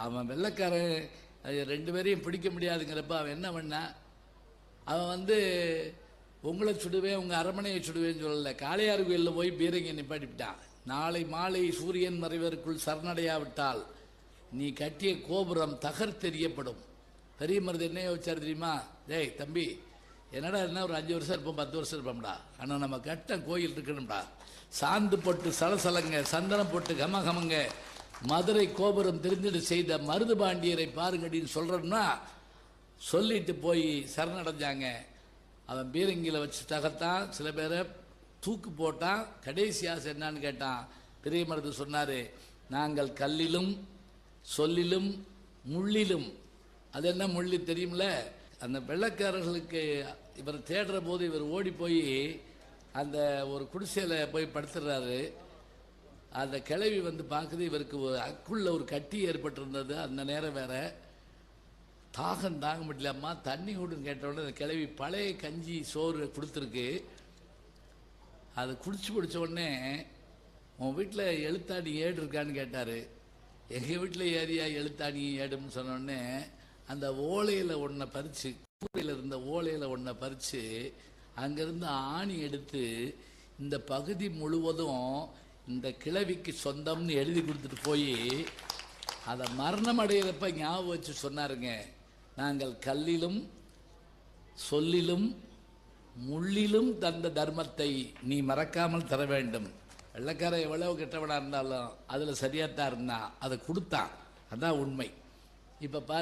அவன் வெள்ளைக்காரன் ரெண்டு பேரையும் பிடிக்க முடியாதுங்கிறப்ப அவன் என்ன பண்ணா, அவன் உங்களை சுடுவேன் உங்கள் அரமனையை சுடுவேன்னு சொல்லலை, காளையார் கோயிலில் போய் பீரங்கி நிப்பாட்டிவிட்டான். நாளை மாலை சூரியன் மறைவதற்குள் சரணடையாவிட்டால் நீ கட்டிய கோபுரம் தகர்த்தெறியப்படும். பெரிய மருது என்ன யோசிச்சார் தெரியுமா? டேய் தம்பி, என்னடா என்ன ஒரு 5 வருஷம் இருப்போம் 10 வருஷம் இருப்போம்டா, ஆனால் நம்ம கட்ட கோயில் இருக்கணும்டா, சாந்து போட்டு சலசலங்க சந்தனம் போட்டு கமகமங்க மதுரை கோபுரம் தெரிஞ்சிட்டு செய்த மருது பாண்டியரை பாருங்கடின்னு சொல்கிறோம்னா சொல்லிட்டு போய் சரணடைஞ்சாங்க. அவன் பீரங்கியில் வச்சு தகத்தான், சில பேரை தூக்கு போட்டான். கடைசி ஆசை என்னான்னு கேட்டான். பெரிய மருது சொன்னார், நாங்கள் கல்லிலும் சொல்லிலும் முள்ளிலும். அது என்ன முள்ளி தெரியும்ல? அந்த வெள்ளைக்காரர்களுக்கு இவர் தேடுற போது இவர் ஓடி போய் அந்த ஒரு குடிசையில் போய் படுத்துடுறாரு. அந்த கிழவி பார்க்குது, இவருக்கு அக்குள்ள ஒரு கட்டி ஏற்பட்டிருந்தது. அந்த நேரம் வேற தாகம் தாங்க முடியலம்மா தண்ணி கொடுன்னு கேட்டவுடனே அந்த கிழவி பழைய கஞ்சி சோறு கொடுத்துருக்கு. அதை குடிச்சு பிடிச்ச உடனே, உன் வீட்டில் எழுத்தாணி ஏடு இருக்கான்னு கேட்டார். எங்கள் வீட்டில் ஏரியா எழுத்தாணி ஏடுன்னு சொன்னோடனே அந்த ஓலையில் ஒன்றை பறித்து, கூரையில் இருந்த ஓலையில் ஒன்றை பறித்து அங்கேருந்து ஆணி எடுத்து இந்த பகுதி முழுவதும் இந்த கிழவிக்கு சொந்தம்னு எழுதி கொடுத்துட்டு போய் அதை மரணம் அடைகிறப்ப ஞாபகம் வச்சு சொன்னாருங்க, நாங்கள் கல்லிலும் சொல்லிலும் முள்ளிலும் தந்த தர்மத்தை நீ மறக்காமல் தர வேண்டும். வெள்ளைக்காரன் எவ்வளவு கெட்டவனாக இருந்தாலும் அதில் சரியாத்தான் இருந்தான், அதை கொடுத்தான். அதான் உண்மை. இப்போ பாரு.